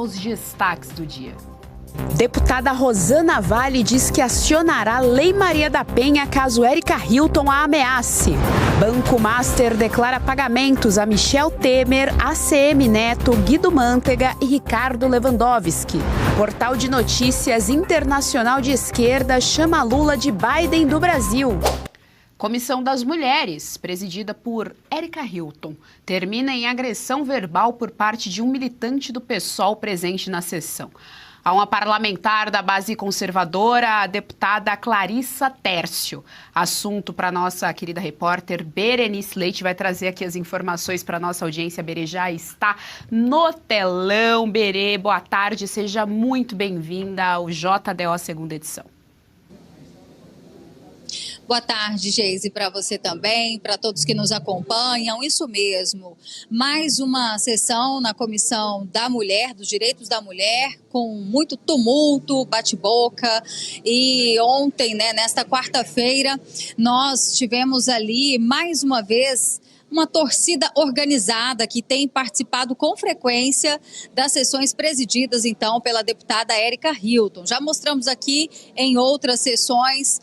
os destaques do dia. Deputada Rosana Vale diz que acionará Lei Maria da Penha caso Érica Hilton a ameace. Banco Master declara pagamentos a Michel Temer, ACM Neto, Guido Mantega e Ricardo Lewandowski. Portal de notícias internacional de esquerda chama Lula de Biden do Brasil. Comissão das Mulheres, presidida por Érica Hilton, termina em agressão verbal por parte de um militante do PSOL presente na sessão. Há uma parlamentar da base conservadora, a deputada Clarissa Tércio. Assunto para nossa querida repórter Berenice Leite, vai trazer aqui as informações para nossa audiência. Berê já está no telão. Berê, boa tarde, seja muito bem-vinda ao JDO segunda edição. Boa tarde, Geise, para você também, para todos que nos acompanham. Isso mesmo, mais uma sessão na Comissão da Mulher, dos Direitos da Mulher, com muito tumulto, bate-boca. E ontem, nesta quarta-feira, nós tivemos ali, mais uma vez, uma torcida organizada que tem participado com frequência das sessões presididas, então, pela deputada Érica Hilton. Já mostramos aqui em outras sessões,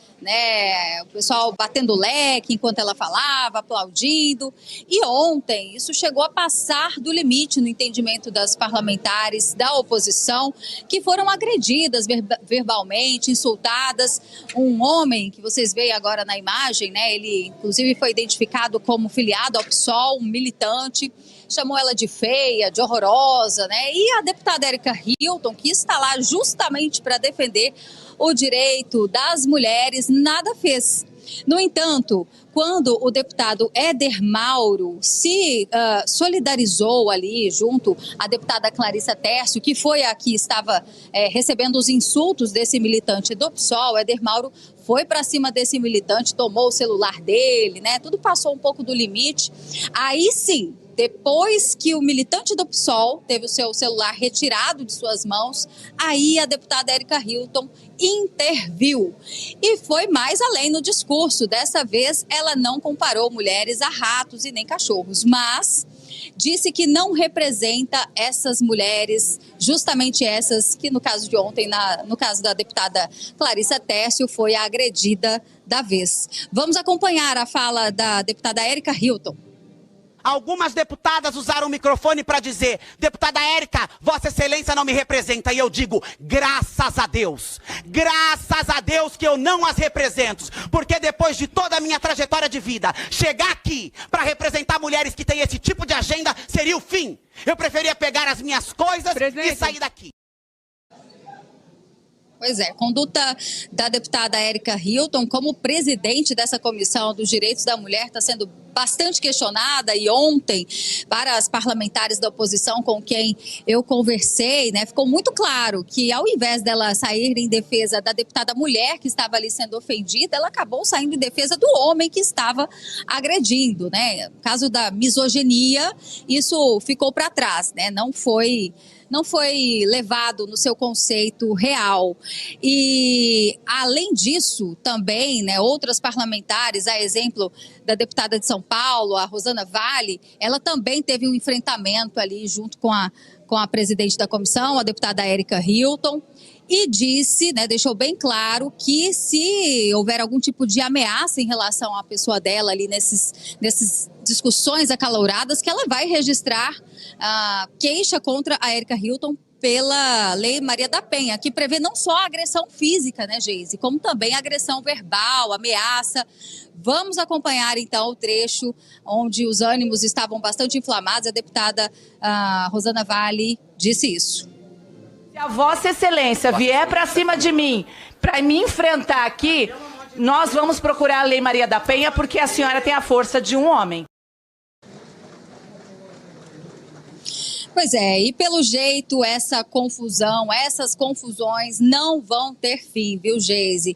o pessoal batendo leque enquanto ela falava, aplaudindo. E ontem isso chegou a passar do limite no entendimento das parlamentares da oposição, que foram agredidas verbalmente, insultadas. Um homem que vocês veem agora na imagem, ele inclusive foi identificado como filiado ao PSOL, um militante, chamou ela de feia, de horrorosa, E a deputada Érica Hilton, que está lá justamente para defender o direito das mulheres, nada fez. No entanto, quando o deputado Éder Mauro se solidarizou ali junto à deputada Clarissa Tércio, que foi a que estava recebendo os insultos desse militante do PSOL, Éder Mauro foi para cima desse militante, tomou o celular dele, tudo passou um pouco do limite. Aí sim, depois que o militante do PSOL teve o seu celular retirado de suas mãos, aí a deputada Érica Hilton interviu e foi mais além no discurso. Dessa vez, ela não comparou mulheres a ratos e nem cachorros, mas disse que não representa essas mulheres, justamente essas que no caso de ontem, no caso da deputada Clarissa Tércio, foi a agredida da vez. Vamos acompanhar a fala da deputada Érica Hilton. Algumas deputadas usaram o microfone para dizer: deputada Érica, Vossa Excelência não me representa. E eu digo, graças a Deus que eu não as represento. Porque depois de toda a minha trajetória de vida, chegar aqui para representar mulheres que têm esse tipo de agenda seria o fim. Eu preferia pegar as minhas coisas e sair daqui. Pois é, conduta da deputada Érica Hilton como presidente dessa Comissão dos Direitos da Mulher está sendo bastante questionada. E ontem, para as parlamentares da oposição com quem eu conversei, ficou muito claro que ao invés dela sair em defesa da deputada mulher que estava ali sendo ofendida, ela acabou saindo em defesa do homem que estava agredindo, No caso da misoginia, isso ficou para trás, não foi levado no seu conceito real. E, além disso, também, outras parlamentares, a exemplo da deputada de São Paulo, a Rosana Vale, ela também teve um enfrentamento ali junto com a presidente da comissão, a deputada Érica Hilton, e disse, deixou bem claro que se houver algum tipo de ameaça em relação à pessoa dela ali nesses discussões acaloradas, que ela vai registrar queixa contra a Érica Hilton pela Lei Maria da Penha, que prevê não só a agressão física, Geise, como também a agressão verbal, ameaça. Vamos acompanhar, então, o trecho onde os ânimos estavam bastante inflamados. A deputada Rosana Vale disse isso. Se a Vossa Excelência vier para cima de mim, para me enfrentar aqui, nós vamos procurar a Lei Maria da Penha, porque a senhora tem a força de um homem. Pois é, e pelo jeito essas confusões não vão ter fim, viu, Geise?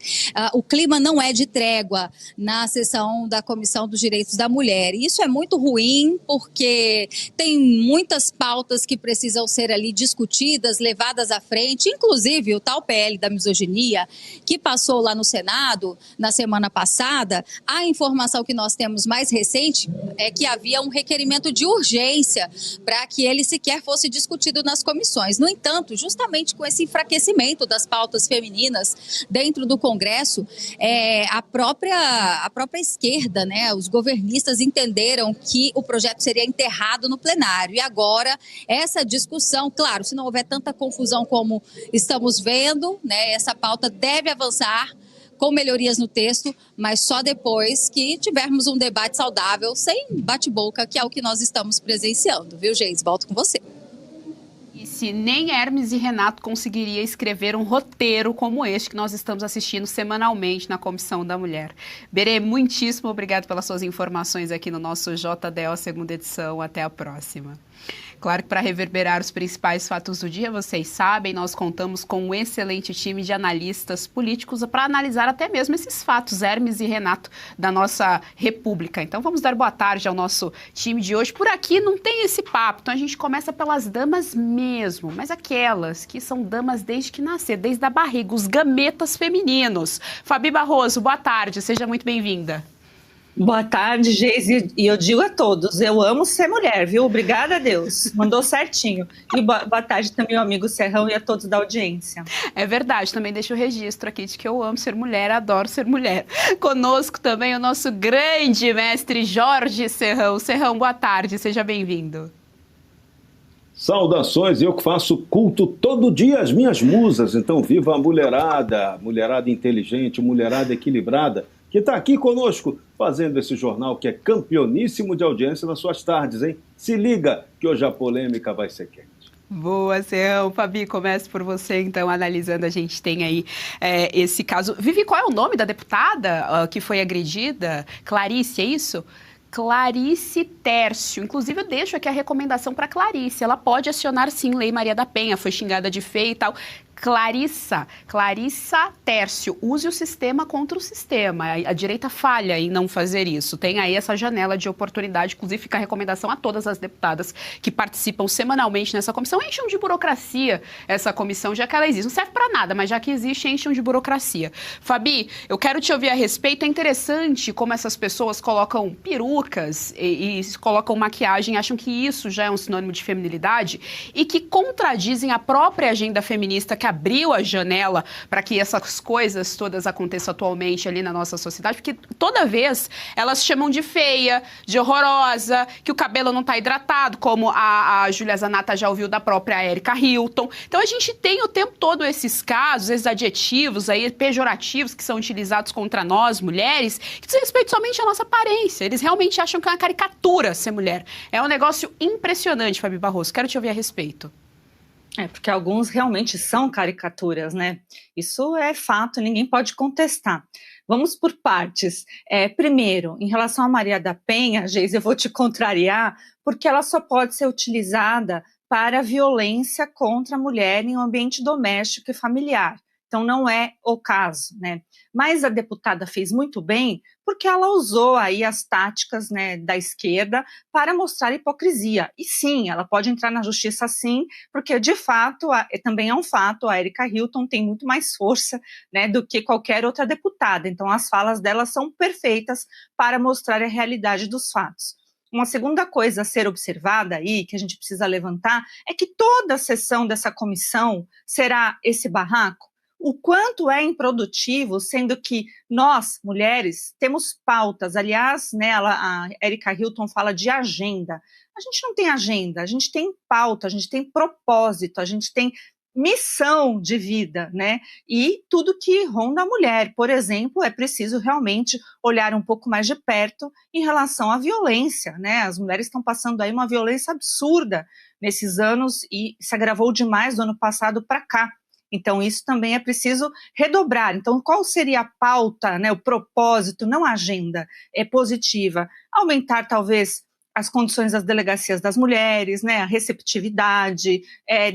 O clima não é de trégua na sessão da Comissão dos Direitos da Mulher. E isso é muito ruim porque tem muitas pautas que precisam ser ali discutidas, levadas à frente, inclusive o tal PL da misoginia, que passou lá no Senado na semana passada. A informação que nós temos mais recente é que havia um requerimento de urgência para que ele sequer sequer fosse discutido nas comissões. No entanto, justamente com esse enfraquecimento das pautas femininas dentro do Congresso, a própria esquerda, né, os governistas entenderam que o projeto seria enterrado no plenário. E agora, essa discussão, claro, se não houver tanta confusão como estamos vendo, né, essa pauta deve avançar com melhorias no texto, mas só depois que tivermos um debate saudável, sem bate-boca, que é o que nós estamos presenciando. Viu, Geise? Volto com você. E se nem Hermes e Renato conseguiria escrever um roteiro como este que nós estamos assistindo semanalmente na Comissão da Mulher. Berê, muitíssimo obrigado pelas suas informações aqui no nosso JDO segunda edição. Até a próxima. Claro que para reverberar os principais fatos do dia, vocês sabem, nós contamos com um excelente time de analistas políticos para analisar até mesmo esses fatos, Hermes e Renato, da nossa República. Então vamos dar boa tarde ao nosso time de hoje. Por aqui não tem esse papo, então a gente começa pelas damas mesmo, mas aquelas que são damas desde que nascer, desde a barriga, os gametas femininos. Fabi Barroso, boa tarde, seja muito bem-vinda. Boa tarde, Geise, e eu digo a todos, eu amo ser mulher, viu? Obrigada a Deus, mandou certinho. E boa tarde também ao amigo Serrão e a todos da audiência. É verdade, também deixo o registro aqui de que eu amo ser mulher, adoro ser mulher. Conosco também o nosso grande mestre Jorge Serrão. Serrão, boa tarde, seja bem-vindo. Saudações, eu que faço culto todo dia às minhas musas, então viva a mulherada inteligente, mulherada equilibrada, que está aqui conosco, fazendo esse jornal que é campeoníssimo de audiência nas suas tardes, hein? Se liga, que hoje a polêmica vai ser quente. Boa, Serrão. Fabi, começo por você, então, analisando. A gente tem aí esse caso. Vivi, qual é o nome da deputada que foi agredida? Clarice, é isso? Clarice Tércio. Inclusive, eu deixo aqui a recomendação para Clarice. Ela pode acionar, sim, Lei Maria da Penha. Foi xingada de feia e tal. Clarissa Tércio, use o sistema contra o sistema. A direita falha em não fazer isso. Tem aí essa janela de oportunidade, inclusive fica a recomendação a todas as deputadas que participam semanalmente nessa comissão. Encham de burocracia essa comissão, já que ela existe. Não serve para nada, mas já que existe, encham de burocracia. Fabi, eu quero te ouvir a respeito. É interessante como essas pessoas colocam perucas e colocam maquiagem, acham que isso já é um sinônimo de feminilidade e que contradizem a própria agenda feminista que abriu a janela para que essas coisas todas aconteçam atualmente ali na nossa sociedade, porque toda vez elas chamam de feia, de horrorosa, que o cabelo não está hidratado, como a Júlia Zanata já ouviu da própria Erika Hilton. Então a gente tem o tempo todo esses casos, esses adjetivos aí pejorativos que são utilizados contra nós, mulheres, que dizem respeito somente à nossa aparência. Eles realmente acham que é uma caricatura ser mulher. É um negócio impressionante, Fabi Barroso. Quero te ouvir a respeito. Porque alguns realmente são caricaturas, né? Isso é fato, ninguém pode contestar. Vamos por partes. Primeiro, em relação a Maria da Penha, Geise, eu vou te contrariar, porque ela só pode ser utilizada para violência contra a mulher em um ambiente doméstico e familiar. Então não é o caso, né? Mas a deputada fez muito bem porque ela usou aí as táticas, né, da esquerda para mostrar hipocrisia. E sim, ela pode entrar na justiça sim, porque de fato, também é um fato, a Erika Hilton tem muito mais força, né, do que qualquer outra deputada. Então as falas dela são perfeitas para mostrar a realidade dos fatos. Uma segunda coisa a ser observada aí, que a gente precisa levantar, é que toda a sessão dessa comissão será esse barraco. O quanto é improdutivo, sendo que nós, mulheres, temos pautas. Aliás, né, a Erika Hilton fala de agenda. A gente não tem agenda, a gente tem pauta, a gente tem propósito, a gente tem missão de vida, né? E tudo que ronda a mulher. Por exemplo, é preciso realmente olhar um pouco mais de perto em relação à violência, né? As mulheres estão passando aí uma violência absurda nesses anos e se agravou demais do ano passado para cá. Então, isso também é preciso redobrar. Então, qual seria a pauta, né, o propósito, não a agenda, positiva? Aumentar, talvez, as condições das delegacias das mulheres, né, a receptividade,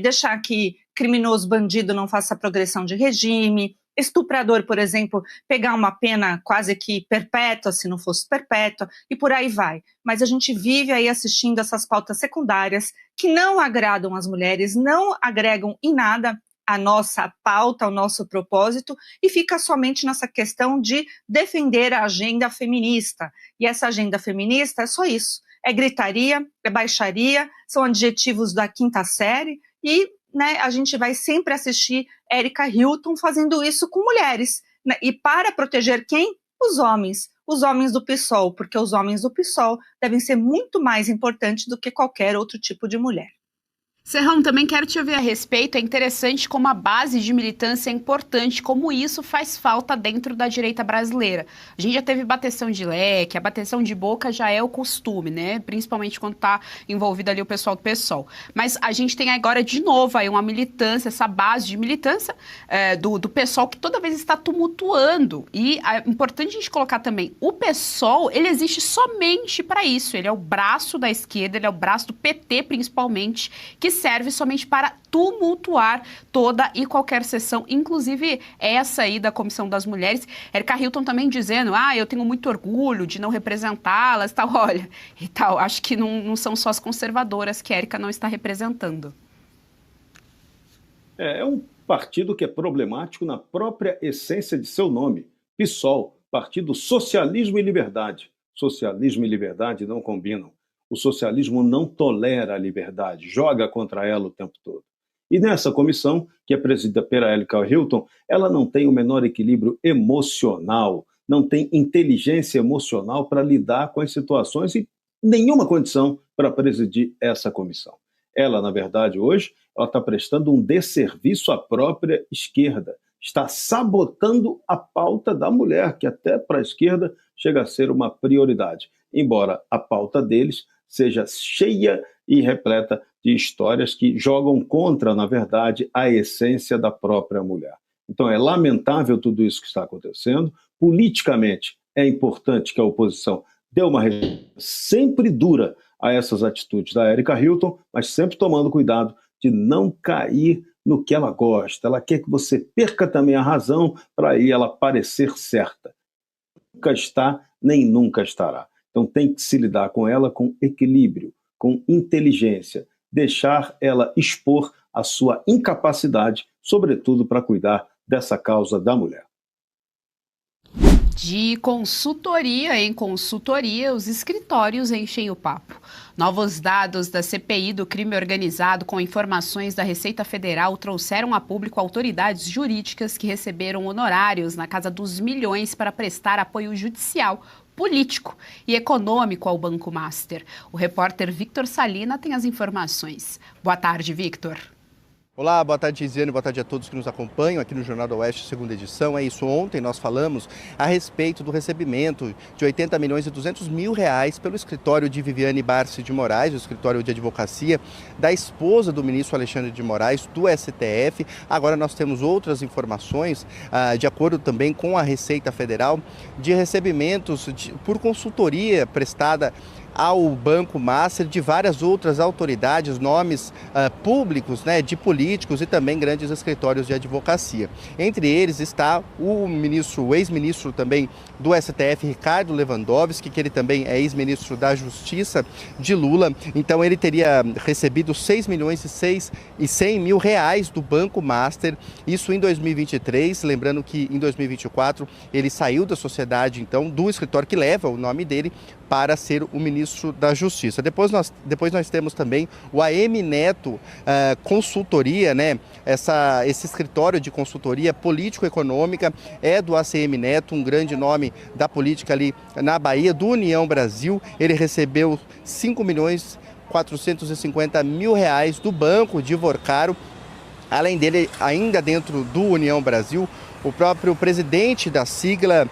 deixar que criminoso bandido não faça progressão de regime, estuprador, por exemplo, pegar uma pena quase que perpétua, se não fosse perpétua, e por aí vai. Mas a gente vive aí assistindo essas pautas secundárias que não agradam as mulheres, não agregam em nada a nossa pauta, o nosso propósito, e fica somente nessa questão de defender a agenda feminista. E essa agenda feminista é só isso, é gritaria, é baixaria, são adjetivos da quinta série e, né, a gente vai sempre assistir Erika Hilton fazendo isso com mulheres, né? E para proteger quem? Os homens do PSOL, porque os homens do PSOL devem ser muito mais importantes do que qualquer outro tipo de mulher. Serrão, também quero te ouvir a respeito. É interessante como a base de militância é importante, como isso faz falta dentro da direita brasileira. A gente já teve bateção de leque, a bateção de boca já é o costume, né? Principalmente quando está envolvido ali o pessoal do PSOL. Mas a gente tem agora de novo aí uma militância, essa base de militância do PSOL que toda vez está tumultuando. E é importante a gente colocar também, o PSOL, ele existe somente para isso. Ele é o braço da esquerda, ele é o braço do PT principalmente, que serve somente para tumultuar toda e qualquer sessão, inclusive essa aí da Comissão das Mulheres. Erika Hilton também dizendo, eu tenho muito orgulho de não representá-las, tal, olha, e tal. Acho que não são só as conservadoras que a Erika não está representando. É um partido que é problemático na própria essência de seu nome, PSOL, Partido Socialismo e Liberdade. Socialismo e liberdade não combinam. O socialismo não tolera a liberdade, joga contra ela o tempo todo. E nessa comissão, que é presidida pela Erika Hilton, ela não tem o menor equilíbrio emocional, não tem inteligência emocional para lidar com as situações e nenhuma condição para presidir essa comissão. Ela, na verdade, hoje, ela está prestando um desserviço à própria esquerda, está sabotando a pauta da mulher, que até para a esquerda chega a ser uma prioridade, embora a pauta deles seja cheia e repleta de histórias que jogam contra, na verdade, a essência da própria mulher. Então é lamentável tudo isso que está acontecendo. Politicamente é importante que a oposição dê uma resposta sempre dura a essas atitudes da Erika Hilton, mas sempre tomando cuidado de não cair no que ela gosta. Ela quer que você perca também a razão para aí ela parecer certa. Nunca está, nem nunca estará. Então tem que se lidar com ela com equilíbrio, com inteligência, deixar ela expor a sua incapacidade, sobretudo para cuidar dessa causa da mulher. De consultoria em consultoria, os escritórios enchem o papo. Novos dados da CPI do crime organizado com informações da Receita Federal trouxeram a público autoridades jurídicas que receberam honorários na casa dos milhões para prestar apoio judicial, político e econômico ao Banco Master. O repórter Victor Salina tem as informações. Boa tarde, Victor. Olá, boa tarde, Gisele, boa tarde a todos que nos acompanham aqui no Jornal do Oeste, segunda edição. É isso, ontem nós falamos a respeito do recebimento de 80 milhões e 200 mil reais pelo escritório de Viviane Barsi de Moraes, o escritório de advocacia da esposa do ministro Alexandre de Moraes, do STF. Agora nós temos outras informações, de acordo também com a Receita Federal, de recebimentos por consultoria prestada ao Banco Master, de várias outras autoridades, nomes públicos, né, de políticos e também grandes escritórios de advocacia. Entre eles está o ex-ministro também do STF, Ricardo Lewandowski, que ele também é ex-ministro da Justiça de Lula. Então ele teria recebido 6 milhões e 100 mil reais do Banco Master, isso em 2023, lembrando que em 2024 ele saiu da sociedade, então, do escritório que leva o nome dele para ser o ministro da Justiça. Depois nós temos também o AM Neto Consultoria, né? Esse escritório de consultoria político-econômica é do ACM Neto, um grande nome da política ali na Bahia, do União Brasil. Ele recebeu 5 milhões 450 mil reais do Banco de Vorcaro. Além dele, ainda dentro do União Brasil, o próprio presidente da sigla,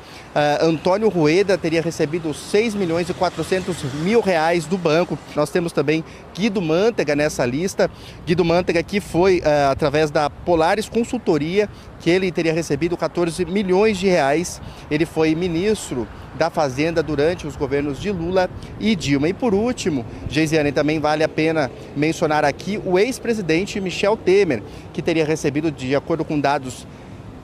Antônio Rueda, teria recebido 6 milhões e 400 mil reais do banco. Nós temos também Guido Mantega nessa lista. Guido Mantega, que foi através da Polaris Consultoria, que ele teria recebido 14 milhões de reais. Ele foi ministro da Fazenda durante os governos de Lula e Dilma. E por último, Geisiane, também vale a pena mencionar aqui o ex-presidente Michel Temer, que teria recebido, de acordo com dados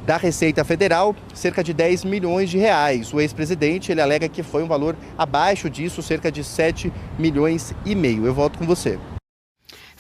da Receita Federal, cerca de 10 milhões de reais. O ex-presidente, ele alega que foi um valor abaixo disso, cerca de 7 milhões e meio. Eu volto com você.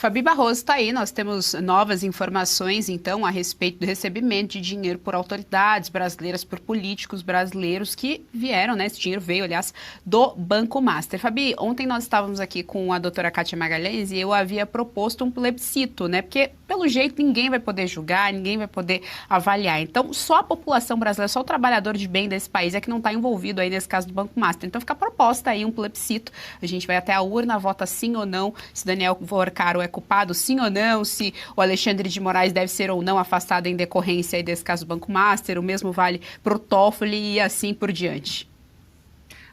Fabi Barroso está aí, nós temos novas informações, então, a respeito do recebimento de dinheiro por autoridades brasileiras, por políticos brasileiros que vieram, né? Esse dinheiro veio, aliás, do Banco Master. Fabi, ontem nós estávamos aqui com a doutora Kátia Magalhães e eu havia proposto um plebiscito, né? Porque, pelo jeito, ninguém vai poder julgar, ninguém vai poder avaliar. Então, só a população brasileira, só o trabalhador de bem desse país é que não está envolvido aí nesse caso do Banco Master. Então, fica proposta aí um plebiscito. A gente vai até a urna, vota sim ou não, se Daniel Worcaro é culpado, sim ou não, se o Alexandre de Moraes deve ser ou não afastado em decorrência aí desse caso do Banco Master, o mesmo vale para o Toffoli e assim por diante.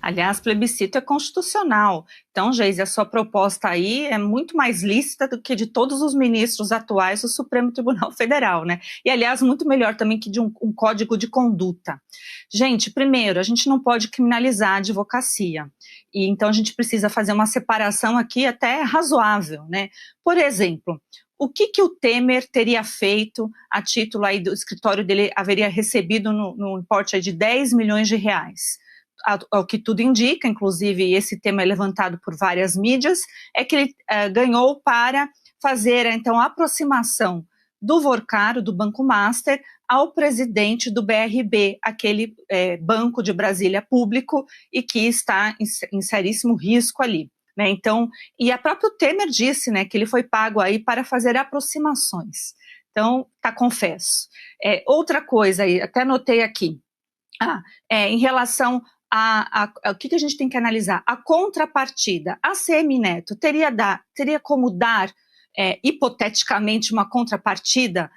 Aliás, plebiscito é constitucional. Então, Geise, a sua proposta aí é muito mais lícita do que de todos os ministros atuais do Supremo Tribunal Federal, né? E, aliás, muito melhor também que de um código de conduta. Gente, primeiro, a gente não pode criminalizar a advocacia. E, então, a gente precisa fazer uma separação aqui até razoável, né? Por exemplo, o que o Temer teria feito a título aí do escritório dele, haveria recebido no importe aí de 10 milhões de reais? Ao que tudo indica, inclusive esse tema é levantado por várias mídias, é que ele ganhou para fazer, então, a aproximação do Worcaro, do Banco Master, ao presidente do BRB, aquele banco de Brasília público e que está em seríssimo risco ali. Né? Então, e a própria Temer disse, né, que ele foi pago aí para fazer aproximações. Então, tá confesso. Outra coisa aí, até anotei aqui, em relação o que a gente tem que analisar? A contrapartida. A CM Neto teria como dar, hipoteticamente, uma contrapartida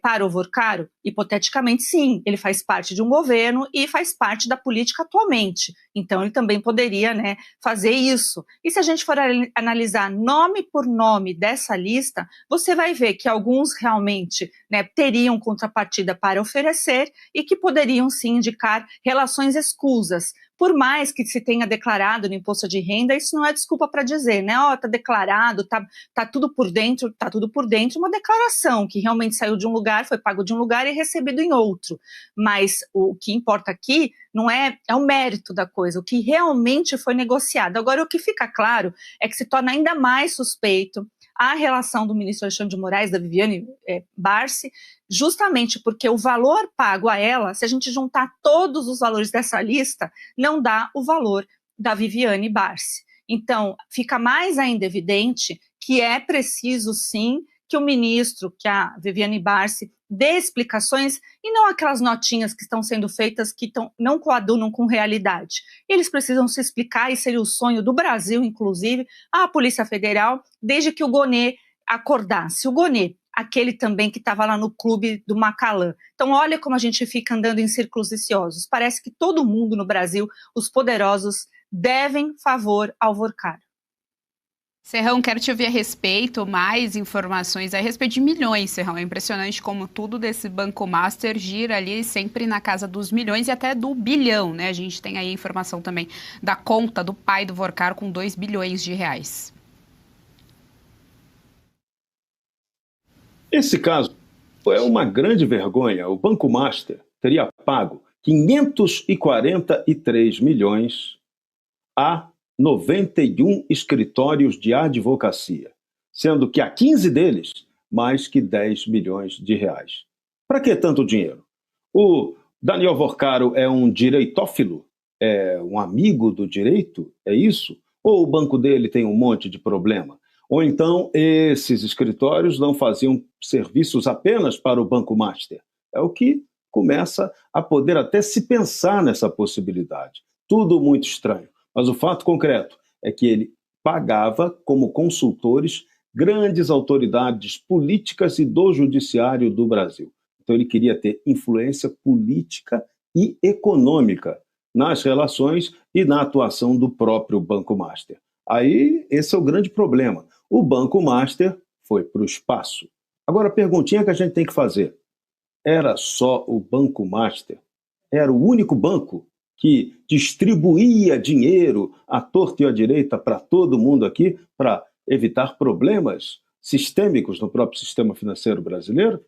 para o Worcaro? Hipoteticamente, sim. Ele faz parte de um governo e faz parte da política atualmente. Então, ele também poderia, né, fazer isso. E se a gente for analisar nome por nome dessa lista, você vai ver que alguns realmente, né, teriam contrapartida para oferecer e que poderiam, sim, indicar relações escusas. Por mais que se tenha declarado no imposto de renda, isso não é desculpa para dizer, né? Tá declarado, tá tudo por dentro, uma declaração que realmente saiu de um lugar, foi pago de um lugar e recebido em outro. Mas o que importa aqui não é o mérito da coisa, o que realmente foi negociado. Agora, o que fica claro é que se torna ainda mais suspeito a relação do ministro Alexandre de Moraes, da Viviane Barsi, justamente porque o valor pago a ela, se a gente juntar todos os valores dessa lista, não dá o valor da Viviane Barsi. Então, fica mais ainda evidente que é preciso, sim, que o ministro, que a Viviane Barsi, dê explicações e não aquelas notinhas que estão sendo feitas que não coadunam com realidade. Eles precisam se explicar, e seria o sonho do Brasil, inclusive, a Polícia Federal, desde que o Gonê acordasse. O Gonê, aquele também que estava lá no clube do Macalã. Então, olha como a gente fica andando em círculos viciosos. Parece que todo mundo no Brasil, os poderosos, devem favor ao Worcaro. Serrão, quero te ouvir a respeito, mais informações a respeito de milhões, Serrão. É impressionante como tudo desse Banco Master gira ali sempre na casa dos milhões e até do bilhão, né? A gente tem aí a informação também da conta do pai do Worcaro com 2 bilhões de reais. Esse caso é uma grande vergonha. O Banco Master teria pago 543 milhões a 91 escritórios de advocacia, sendo que há 15 deles mais que 10 milhões de reais. Para que tanto dinheiro? O Daniel Worcaro é um direitófilo? É um amigo do direito? É isso? Ou o banco dele tem um monte de problema? Ou então esses escritórios não faziam serviços apenas para o Banco Master? É o que começa a poder até se pensar nessa possibilidade. Tudo muito estranho. Mas o fato concreto é que ele pagava como consultores grandes autoridades políticas e do judiciário do Brasil. Então ele queria ter influência política e econômica nas relações e na atuação do próprio Banco Master. Aí esse é o grande problema. O Banco Master foi para o espaço. Agora a perguntinha que a gente tem que fazer: era só o Banco Master? Era o único banco que distribuía dinheiro à torta e à direita para todo mundo aqui para evitar problemas sistêmicos no próprio sistema financeiro brasileiro?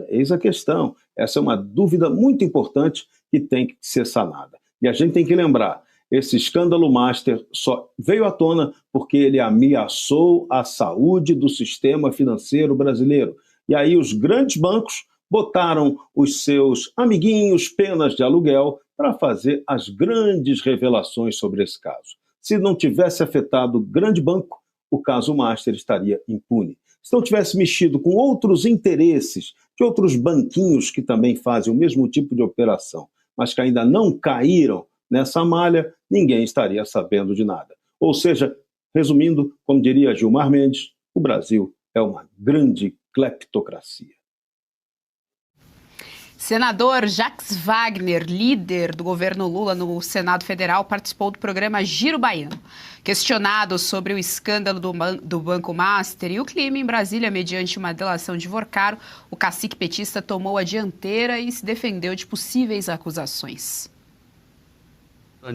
Eis a questão. Essa é uma dúvida muito importante que tem que ser sanada. E a gente tem que lembrar, Esse escândalo master só veio à tona porque ele ameaçou a saúde do sistema financeiro brasileiro. E aí os grandes bancos botaram os seus amiguinhos penas de aluguel para fazer as grandes revelações sobre esse caso. Se não tivesse afetado o grande banco, o caso master estaria impune. Se não tivesse mexido com outros interesses de outros banquinhos que também fazem o mesmo tipo de operação, mas que ainda não caíram nessa malha, ninguém estaria sabendo de nada. Ou seja, resumindo, como diria Gilmar Mendes, o Brasil é uma grande cleptocracia. Senador Jacques Wagner, líder do governo Lula no Senado Federal, participou do programa Giro Baiano. Questionado sobre o escândalo do Banco Master e o clima em Brasília mediante uma delação de Vorcaro, o cacique petista tomou a dianteira e se defendeu de possíveis acusações.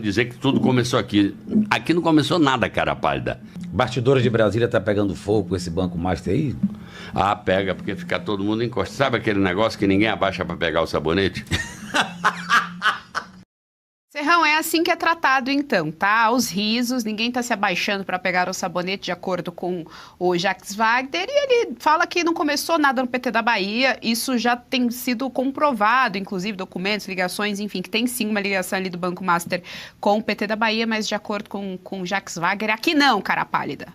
Dizer que tudo começou aqui. Aqui não começou nada, cara pálida. Bastidores de Brasília tá pegando fogo com esse Banco Master aí? Ah, pega, porque fica todo mundo encostado. Sabe aquele negócio que ninguém abaixa para pegar o sabonete? Serrão, é assim que é tratado então, tá? Aos risos, ninguém tá se abaixando para pegar o sabonete, de acordo com o Jacques Wagner, e ele fala que não começou nada no PT da Bahia, isso já tem sido comprovado, inclusive documentos, ligações, enfim, que tem sim uma ligação ali do Banco Master com o PT da Bahia, mas de acordo com o Jacques Wagner, aqui não, cara pálida.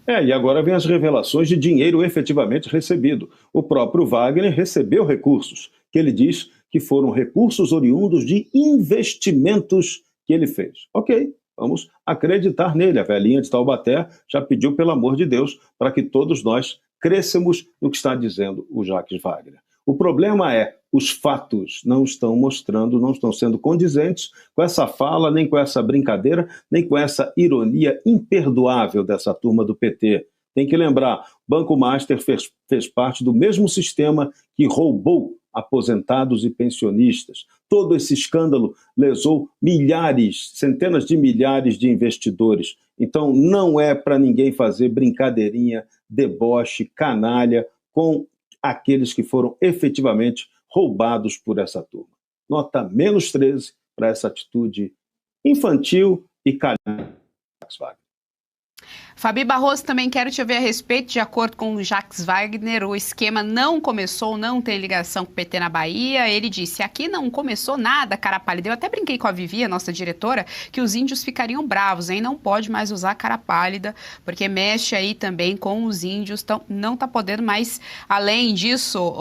E agora vem as revelações de dinheiro efetivamente recebido. O próprio Wagner recebeu recursos, que ele diz que foram recursos oriundos de investimentos que ele fez. Ok, vamos acreditar nele. A velhinha de Taubaté já pediu, pelo amor de Deus, para que todos nós cresçamos no que está dizendo o Jacques Wagner. O problema é, os fatos não estão mostrando, não estão sendo condizentes com essa fala, nem com essa brincadeira, nem com essa ironia imperdoável dessa turma do PT. Tem que lembrar, Banco Master fez parte do mesmo sistema que roubou aposentados e pensionistas. Todo esse escândalo lesou milhares, centenas de milhares de investidores. Então não é para ninguém fazer brincadeirinha, deboche, canalha com aqueles que foram efetivamente roubados por essa turma. Nota -13 para essa atitude infantil e calhada. Fabi Barroso, também quero te ouvir a respeito. De acordo com o Jacques Wagner, o esquema não começou, não tem ligação com o PT na Bahia. Ele disse, aqui não começou nada, cara pálida. Eu até brinquei com a Vivi, a nossa diretora, que os índios ficariam bravos, hein? Não pode mais usar cara pálida, porque mexe aí também com os índios, então não tá podendo mais. Além disso,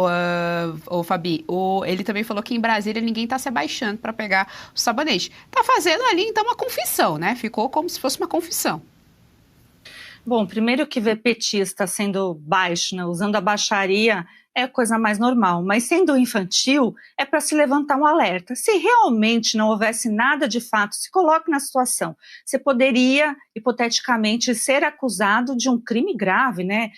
Fabi, ele também falou que em Brasília ninguém tá se abaixando para pegar o sabonete. Tá fazendo ali, então, uma confissão, né? Ficou como se fosse uma confissão. Bom, primeiro que ver petista sendo baixo, né, usando a baixaria é a coisa mais normal, mas sendo infantil é para se levantar um alerta. Se realmente não houvesse nada de fato, se coloque na situação. Você poderia, hipoteticamente, ser acusado de um crime grave, né?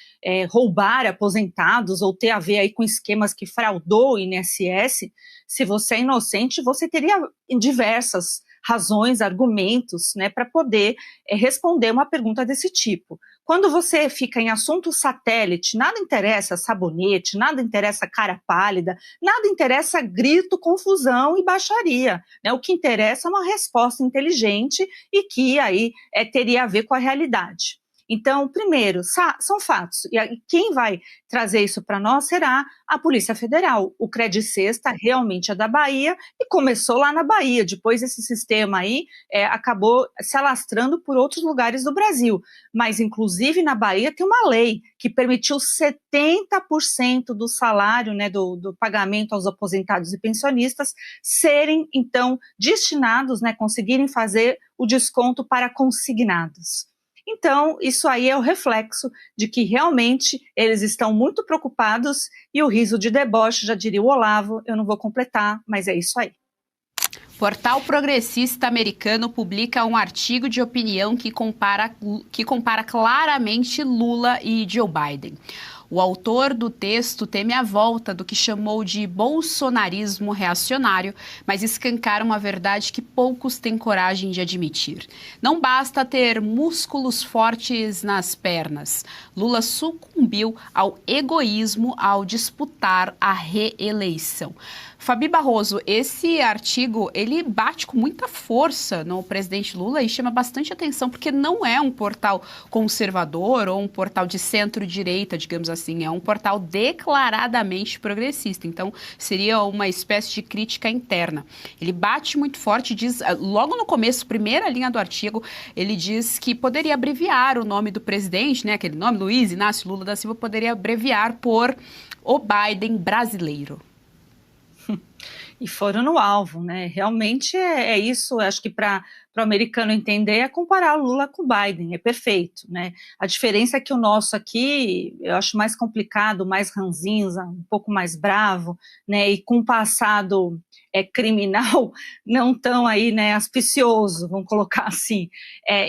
Roubar aposentados ou ter a ver aí com esquemas que fraudou o INSS. Se você é inocente, você teria diversas razões, argumentos, né, para poder responder uma pergunta desse tipo. Quando você fica em assunto satélite, nada interessa sabonete, nada interessa cara pálida, nada interessa grito, confusão e baixaria, né? O que interessa é uma resposta inteligente e que aí teria a ver com a realidade. Então, primeiro, são fatos. E quem vai trazer isso para nós será a Polícia Federal. O Credicesta realmente é da Bahia e começou lá na Bahia. Depois esse sistema aí acabou se alastrando por outros lugares do Brasil. Mas, inclusive, na Bahia tem uma lei que permitiu 70% do salário, né, do pagamento aos aposentados e pensionistas serem, então, destinados, né, conseguirem fazer o desconto para consignados. Então, isso aí é o reflexo de que realmente eles estão muito preocupados e o riso de deboche, já diria o Olavo, eu não vou completar, mas é isso aí. Portal progressista americano publica um artigo de opinião que compara claramente Lula e Joe Biden. O autor do texto teme a volta do que chamou de bolsonarismo reacionário, mas escancara uma verdade que poucos têm coragem de admitir. Não basta ter músculos fortes nas pernas. Lula sucumbiu ao egoísmo ao disputar a reeleição. Fabi Barroso, esse artigo, ele bate com muita força no presidente Lula e chama bastante atenção, porque não é um portal conservador ou um portal de centro-direita, digamos assim, é um portal declaradamente progressista, então seria uma espécie de crítica interna. Ele bate muito forte, diz, logo no começo, primeira linha do artigo, ele diz que poderia abreviar o nome do presidente, né, aquele nome, Luiz Inácio Lula da Silva, poderia abreviar por o Biden brasileiro. E foram no alvo, né? Realmente é isso, acho que para o americano entender é comparar o Lula com o Biden, é perfeito, né? A diferença é que o nosso aqui, eu acho mais complicado, mais ranzinza, um pouco mais bravo, né? E com um passado criminal não tão aí, né, auspicioso, vamos colocar assim.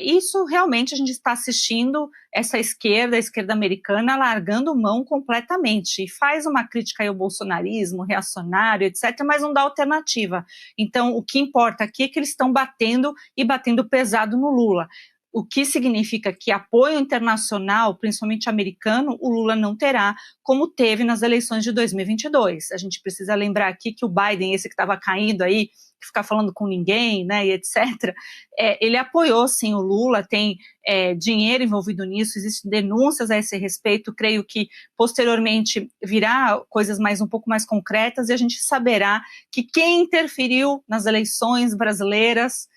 Isso realmente a gente está assistindo essa esquerda, a esquerda americana, largando mão completamente e faz uma crítica aí ao bolsonarismo, reacionário, etc., mas não dá alternativa. Então, o que importa aqui é que eles estão batendo e batendo pesado no Lula. O que significa que apoio internacional, principalmente americano, o Lula não terá, como teve nas eleições de 2022. A gente precisa lembrar aqui que o Biden, esse que estava caindo aí, que ficar falando com ninguém, né, e etc., ele apoiou, sim, o Lula, tem dinheiro envolvido nisso, existem denúncias a esse respeito, creio que posteriormente virá coisas um pouco mais concretas e a gente saberá que quem interferiu nas eleições brasileiras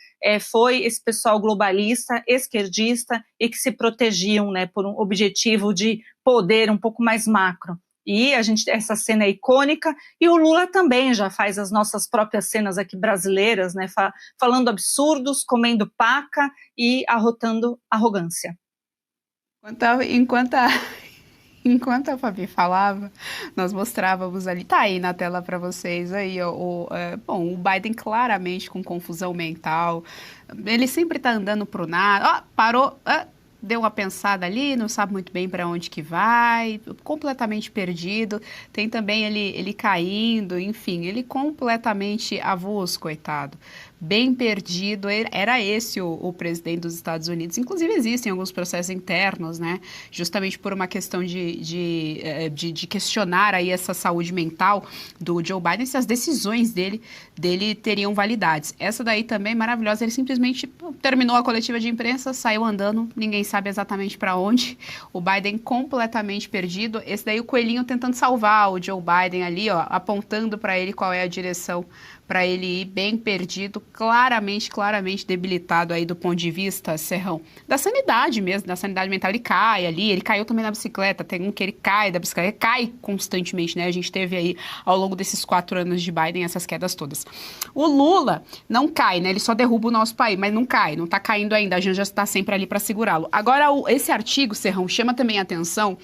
foi esse pessoal globalista, esquerdista e que se protegiam, né, por um objetivo de poder um pouco mais macro. E essa cena é icônica, e o Lula também já faz as nossas próprias cenas aqui brasileiras, né, falando absurdos, comendo paca e arrotando arrogância. Enquanto a Fabi falava, nós mostrávamos ali, tá aí na tela para vocês, aí, o Biden claramente com confusão mental, ele sempre tá andando pro nada, parou, deu uma pensada ali, não sabe muito bem para onde que vai, completamente perdido, tem também ele caindo, enfim, ele completamente avulso, coitado. Bem perdido, era esse o presidente dos Estados Unidos. Inclusive existem alguns processos internos, né, justamente por uma questão de questionar aí essa saúde mental do Joe Biden, se as decisões dele teriam validades. Essa daí também é maravilhosa, ele simplesmente terminou a coletiva de imprensa, saiu andando, ninguém sabe exatamente para onde, o Biden completamente perdido, esse daí o coelhinho tentando salvar o Joe Biden ali, ó, apontando para ele qual é a direção para ele ir, bem perdido, claramente debilitado aí do ponto de vista, Serrão, da sanidade mesmo, da sanidade mental. Ele cai ali, ele caiu também na bicicleta, tem um que ele cai da bicicleta, ele cai constantemente, né? A gente teve aí, ao longo desses 4 anos de Biden, essas quedas todas. O Lula não cai, né? Ele só derruba o nosso país, mas não cai, não tá caindo ainda, a Janja está sempre ali para segurá-lo. Agora, esse artigo, Serrão, chama também a atenção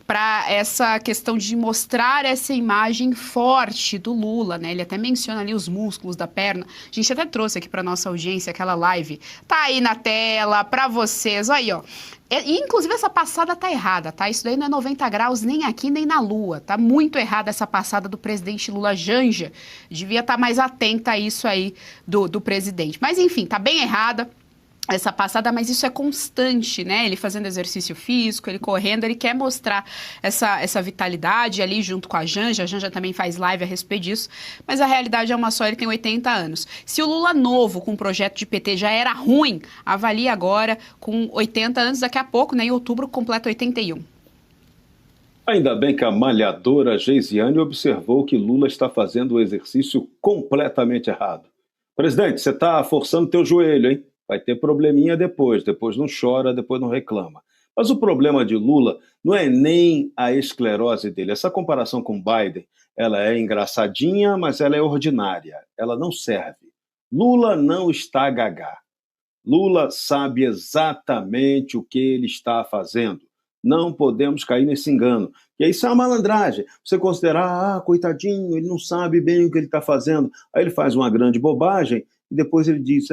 para essa questão de mostrar essa imagem forte do Lula, né? Ele até menciona ali os músculos da perna. A gente até trouxe aqui para nossa audiência aquela live. Tá aí na tela para vocês. Aí, ó. E, inclusive, essa passada tá errada, tá? Isso daí não é 90 graus nem aqui nem na Lua. Tá muito errada essa passada do presidente Lula. Janja devia estar mais atenta a isso aí do presidente. Mas, enfim, tá bem errada essa passada, mas isso é constante, né? Ele fazendo exercício físico, ele correndo, ele quer mostrar essa vitalidade ali junto com a Janja também faz live a respeito disso, mas a realidade é uma só, ele tem 80 anos. Se o Lula novo com o projeto de PT já era ruim, avalie agora com 80 anos, daqui a pouco, né, em outubro, completa 81. Ainda bem que a malhadora Geisiane observou que Lula está fazendo o exercício completamente errado. Presidente, você está forçando teu joelho, hein? Vai ter probleminha depois não chora, depois não reclama. Mas o problema de Lula não é nem a esclerose dele. Essa comparação com Biden, ela é engraçadinha, mas ela é ordinária. Ela não serve. Lula não está gagá. Lula sabe exatamente o que ele está fazendo. Não podemos cair nesse engano. E isso é uma malandragem. Você considerar, coitadinho, ele não sabe bem o que ele está fazendo. Aí ele faz uma grande bobagem e depois ele diz,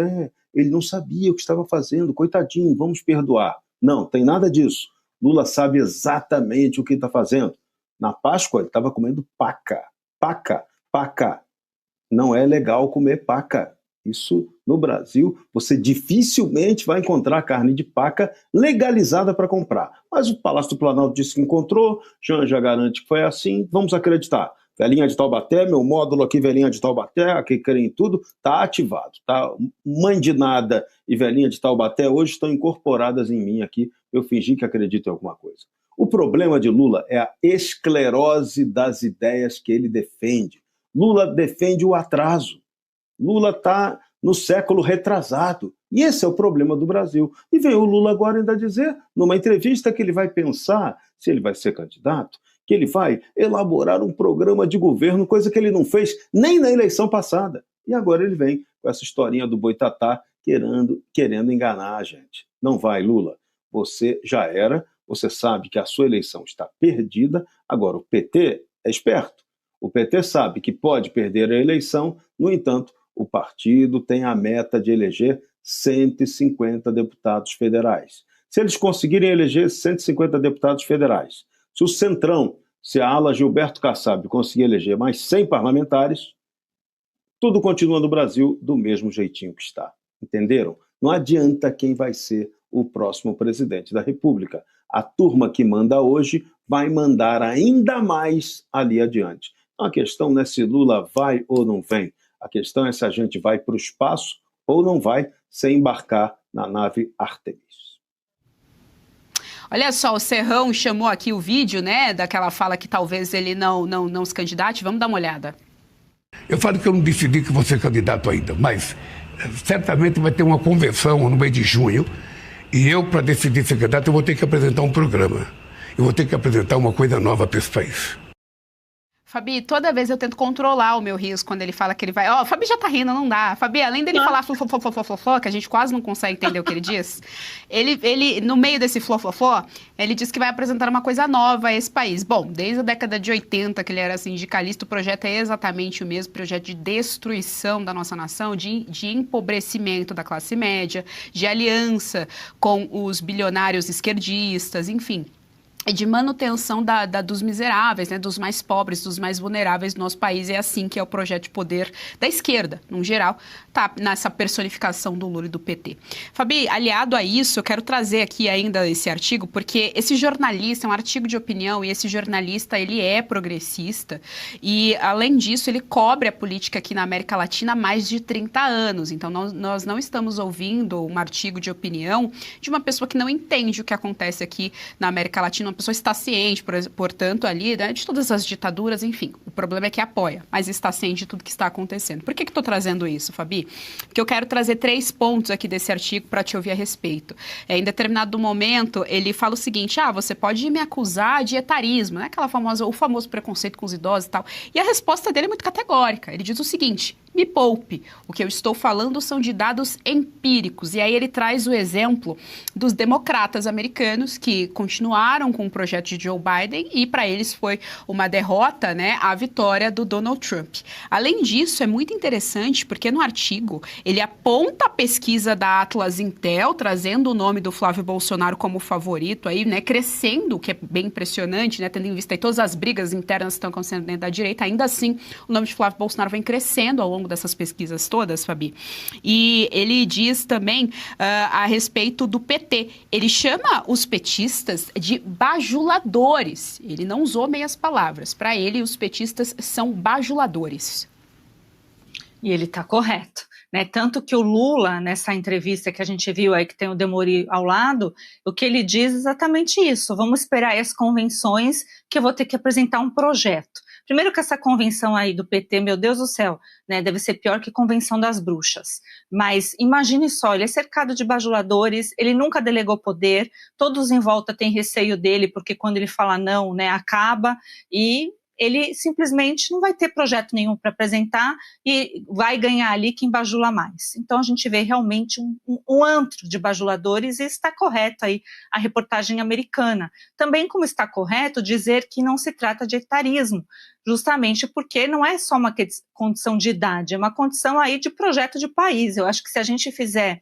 ele não sabia o que estava fazendo, coitadinho, vamos perdoar. Não, tem nada disso. Lula sabe exatamente o que está fazendo. Na Páscoa, ele estava comendo paca. Paca. Não é legal comer paca. Isso, no Brasil, você dificilmente vai encontrar carne de paca legalizada para comprar. Mas o Palácio do Planalto disse que encontrou, Janja garante que foi assim, vamos acreditar. Velhinha de Taubaté, meu módulo aqui, Velhinha de Taubaté, aqui crê em tudo, está ativado. Tá? Mãe de Nada e Velhinha de Taubaté hoje estão incorporadas em mim aqui. Eu fingi que acredito em alguma coisa. O problema de Lula é a esclerose das ideias que ele defende. Lula defende o atraso. Lula está no século retrasado. E esse é o problema do Brasil. E vem o Lula agora ainda dizer, numa entrevista, que ele vai pensar, se ele vai ser candidato, que ele vai elaborar um programa de governo, coisa que ele não fez nem na eleição passada. E agora ele vem com essa historinha do Boitatá querendo enganar a gente. Não vai, Lula. Você já era, você sabe que a sua eleição está perdida. Agora, o PT é esperto. O PT sabe que pode perder a eleição, no entanto, o partido tem a meta de eleger 150 deputados federais. Se eles conseguirem eleger 150 deputados federais, se o Centrão, se a ala Gilberto Kassab conseguir eleger mais 100 parlamentares, tudo continua no Brasil do mesmo jeitinho que está. Entenderam? Não adianta quem vai ser o próximo presidente da República. A turma que manda hoje vai mandar ainda mais ali adiante. Então, a questão não é se Lula vai ou não vem. A questão é se a gente vai para o espaço ou não vai sem embarcar na nave Artemis. Olha só, o Serrão chamou aqui o vídeo, né, daquela fala que talvez ele não se candidate. Vamos dar uma olhada. Eu falo que eu não decidi que vou ser candidato ainda, mas certamente vai ter uma convenção no mês de junho e eu, para decidir ser candidato, eu vou ter que apresentar um programa. Eu vou ter que apresentar uma coisa nova para esse país. Fabi, toda vez eu tento controlar o meu riso quando ele fala que ele vai... Ó, Fabi já tá rindo, não dá. Fabi, além dele falar flofofofofofó, que a gente quase não consegue entender o que ele diz, ele, no meio desse flofofó, ele diz que vai apresentar uma coisa nova a esse país. Bom, desde a década de 80, que ele era sindicalista, o projeto é exatamente o mesmo, projeto de destruição da nossa nação, de empobrecimento da classe média, de aliança com os bilionários esquerdistas, enfim... de manutenção dos miseráveis, né, dos mais pobres, dos mais vulneráveis do nosso país. É assim que é o projeto de poder da esquerda, no geral, tá nessa personificação do Lula e do PT. Fabi, aliado a isso, eu quero trazer aqui ainda esse artigo, porque esse jornalista é um artigo de opinião e esse jornalista, ele é progressista e, além disso, ele cobre a política aqui na América Latina há mais de 30 anos. Então, nós não estamos ouvindo um artigo de opinião de uma pessoa que não entende o que acontece aqui na América Latina. A pessoa está ciente, portanto, ali, né, de todas as ditaduras, enfim. O problema é que apoia, mas está ciente de tudo que está acontecendo. Por que estou trazendo isso, Fabi? Porque eu quero trazer 3 pontos aqui desse artigo para te ouvir a respeito. Em determinado momento, ele fala o seguinte, você pode me acusar de etarismo, né? O famoso preconceito com os idosos e tal. E a resposta dele é muito categórica. Ele diz o seguinte, me poupe. O que eu estou falando são de dados empíricos. E aí ele traz o exemplo dos democratas americanos que continuaram com o projeto de Joe Biden e para eles foi uma derrota, né, a vitória do Donald Trump. Além disso, é muito interessante porque no artigo ele aponta a pesquisa da Atlas Intel, trazendo o nome do Flávio Bolsonaro como favorito aí, né, crescendo, o que é bem impressionante, né, tendo em vista aí todas as brigas internas que estão acontecendo dentro da direita, ainda assim o nome de Flávio Bolsonaro vem crescendo ao longo dessas pesquisas todas, Fabi. E ele diz também a respeito do PT. Ele chama os petistas de bajuladores. Ele não usou meias palavras. Para ele, os petistas são bajuladores. E ele está correto. Né? Tanto que o Lula, nessa entrevista que a gente viu aí, que tem o Demori ao lado, o que ele diz é exatamente isso. Vamos esperar as convenções que eu vou ter que apresentar um projeto. Primeiro que essa convenção aí do PT, meu Deus do céu, né, deve ser pior que convenção das bruxas. Mas imagine só, ele é cercado de bajuladores, ele nunca delegou poder, todos em volta têm receio dele, porque quando ele fala não, né, acaba, e ele simplesmente não vai ter projeto nenhum para apresentar e vai ganhar ali quem bajula mais. Então a gente vê realmente um antro de bajuladores e está correto aí a reportagem americana. Também como está correto dizer que não se trata de etarismo, justamente porque não é só uma condição de idade, é uma condição aí de projeto de país. Eu acho que se a gente fizer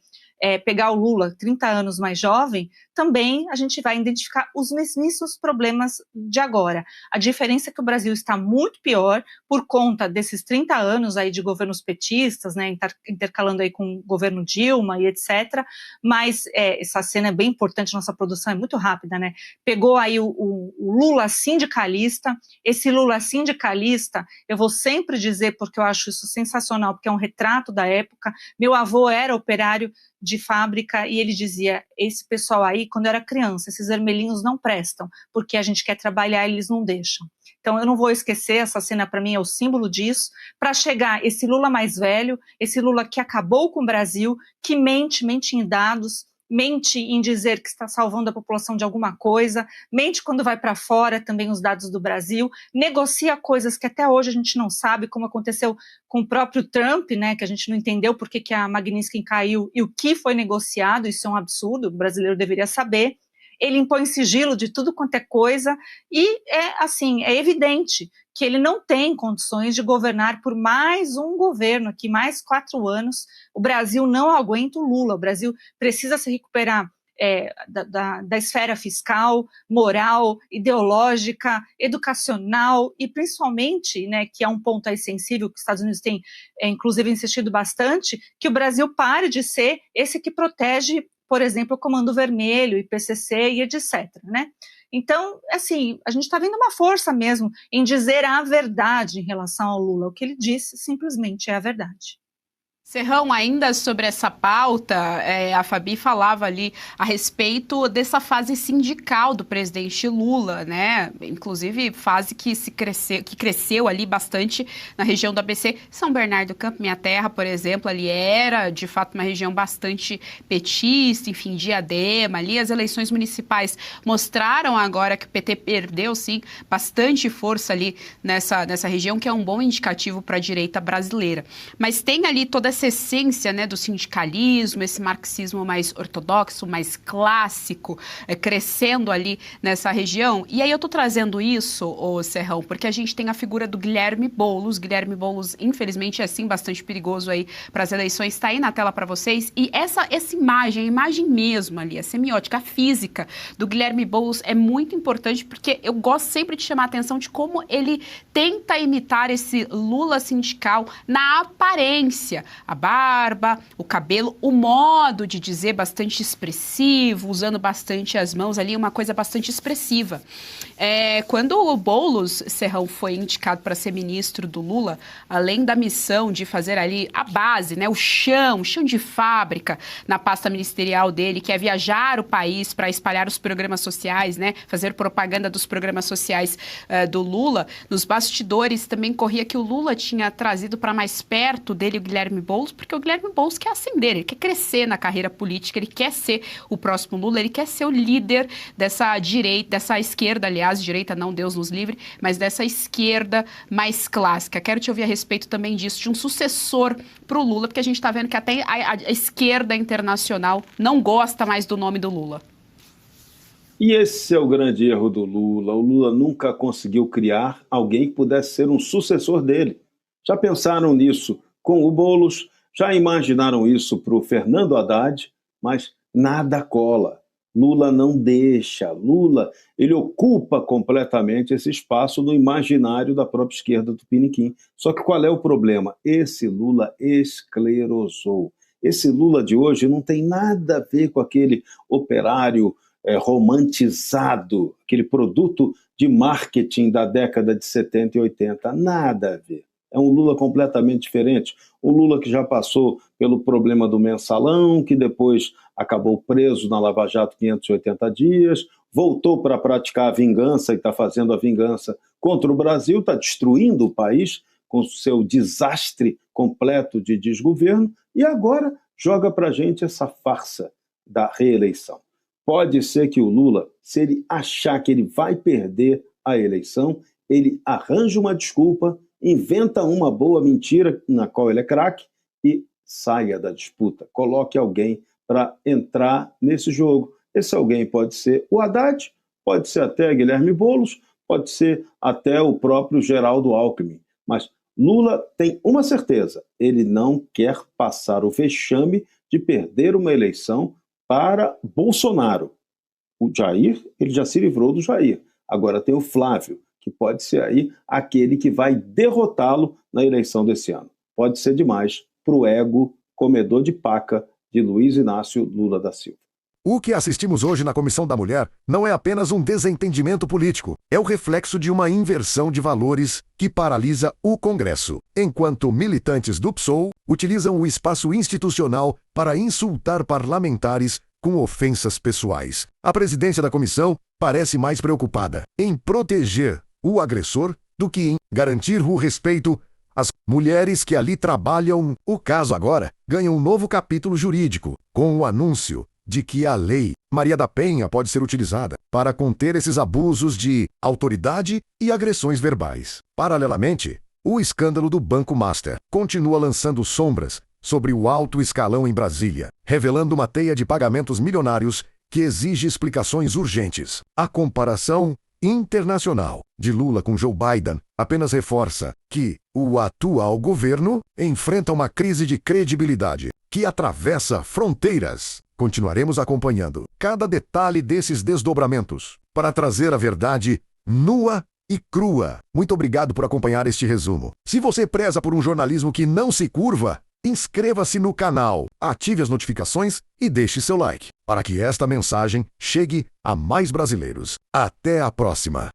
pegar o Lula 30 anos mais jovem, também a gente vai identificar os mesmíssimos problemas de agora. A diferença é que o Brasil está muito pior por conta desses 30 anos aí de governos petistas, né, intercalando aí com o governo Dilma e etc. Mas essa cena é bem importante, nossa produção é muito rápida, né? Pegou aí o Lula sindicalista. Esse Lula sindicalista, eu vou sempre dizer, porque eu acho isso sensacional, porque é um retrato da época. Meu avô era operário de fábrica e ele dizia, esse pessoal aí, quando eu era criança, esses vermelhinhos não prestam, porque a gente quer trabalhar e eles não deixam. Então eu não vou esquecer, essa cena para mim é o símbolo disso, para chegar esse Lula mais velho, esse Lula que acabou com o Brasil, que mente em dados, mente em dizer que está salvando a população de alguma coisa, mente quando vai para fora também os dados do Brasil, negocia coisas que até hoje a gente não sabe, como aconteceu com o próprio Trump, né, que a gente não entendeu por que a Magnitsky caiu e o que foi negociado, isso é um absurdo, o brasileiro deveria saber. Ele impõe sigilo de tudo quanto é coisa e é evidente que ele não tem condições de governar por mais um governo aqui, mais 4 anos. O Brasil não aguenta o Lula, o Brasil precisa se recuperar da esfera fiscal, moral, ideológica, educacional e principalmente, né, que é um ponto aí sensível que os Estados Unidos têm, inclusive, insistido bastante, que o Brasil pare de ser esse que protege, por exemplo, o Comando Vermelho, IPCC e etc., né? Então, assim, a gente está vendo uma força mesmo em dizer a verdade em relação ao Lula. O que ele disse simplesmente é a verdade. Serrão, ainda sobre essa pauta, a Fabi falava ali a respeito dessa fase sindical do presidente Lula, né? Inclusive fase que cresceu ali bastante na região do ABC. São Bernardo do Campo, minha terra, por exemplo, ali era de fato uma região bastante petista, enfim, Diadema ali. As eleições municipais mostraram agora que o PT perdeu, sim, bastante força ali nessa região, que é um bom indicativo para a direita brasileira. Mas tem ali toda essa essência, né, do sindicalismo, esse marxismo mais ortodoxo, mais clássico, crescendo ali nessa região. E aí eu tô trazendo isso, ô Serrão, porque a gente tem a figura do Guilherme Boulos. Guilherme Boulos, infelizmente, é sim bastante perigoso aí para as eleições. Está aí na tela para vocês. E essa imagem, a imagem mesmo ali, a semiótica, a física do Guilherme Boulos é muito importante, porque eu gosto sempre de chamar a atenção de como ele tenta imitar esse Lula sindical na aparência. A barba, o cabelo, o modo de dizer bastante expressivo, usando bastante as mãos ali, uma coisa bastante expressiva. Quando o Boulos, Serrão, foi indicado para ser ministro do Lula, além da missão de fazer ali a base, né, o chão de fábrica na pasta ministerial dele, que é viajar o país para espalhar os programas sociais, né, fazer propaganda dos programas sociais do Lula, nos bastidores também corria que o Lula tinha trazido para mais perto dele o Guilherme Boulos, porque o Guilherme Boulos quer ascender, ele quer crescer na carreira política, ele quer ser o próximo Lula, ele quer ser o líder dessa direita, dessa esquerda, aliás, direita não, Deus nos livre, mas dessa esquerda mais clássica. Quero te ouvir a respeito também disso, de um sucessor para o Lula, porque a gente está vendo que até a esquerda internacional não gosta mais do nome do Lula. E esse é o grande erro do Lula. O Lula nunca conseguiu criar alguém que pudesse ser um sucessor dele. Já pensaram nisso com o Boulos? Já imaginaram isso para o Fernando Haddad, mas nada cola. Lula não deixa. Lula, ele ocupa completamente esse espaço no imaginário da própria esquerda do Piniquim. Só que qual é o problema? Esse Lula esclerosou. Esse Lula de hoje não tem nada a ver com aquele operário romantizado, aquele produto de marketing da década de 70 e 80. Nada a ver. É um Lula completamente diferente. Um Lula que já passou pelo problema do mensalão, que depois acabou preso na Lava Jato 580 dias, voltou para praticar a vingança e está fazendo a vingança contra o Brasil, está destruindo o país com o seu desastre completo de desgoverno e agora joga para a gente essa farsa da reeleição. Pode ser que o Lula, se ele achar que ele vai perder a eleição, ele arranja uma desculpa, inventa uma boa mentira na qual ele é craque e saia da disputa. Coloque alguém para entrar nesse jogo. Esse alguém pode ser o Haddad, pode ser até Guilherme Boulos, pode ser até o próprio Geraldo Alckmin. Mas Lula tem uma certeza, ele não quer passar o vexame de perder uma eleição para Bolsonaro. O Jair, ele já se livrou do Jair. Agora tem o Flávio, que pode ser aí aquele que vai derrotá-lo na eleição desse ano. Pode ser demais para o ego comedor de paca de Luiz Inácio Lula da Silva. O que assistimos hoje na Comissão da Mulher não é apenas um desentendimento político, é o reflexo de uma inversão de valores que paralisa o Congresso, enquanto militantes do PSOL utilizam o espaço institucional para insultar parlamentares com ofensas pessoais. A presidência da comissão parece mais preocupada em proteger o agressor do que em garantir o respeito às mulheres que ali trabalham. O caso agora ganha um novo capítulo jurídico, com o anúncio de que a Lei Maria da Penha pode ser utilizada para conter esses abusos de autoridade e agressões verbais. Paralelamente, o escândalo do Banco Master continua lançando sombras sobre o alto escalão em Brasília, revelando uma teia de pagamentos milionários que exige explicações urgentes. A comparação internacional de Lula com Joe Biden apenas reforça que o atual governo enfrenta uma crise de credibilidade que atravessa fronteiras. Continuaremos acompanhando cada detalhe desses desdobramentos para trazer a verdade nua e crua. Muito obrigado por acompanhar este resumo. Se você preza por um jornalismo que não se curva, inscreva-se no canal, ative as notificações e deixe seu like, para que esta mensagem chegue a mais brasileiros. Até a próxima!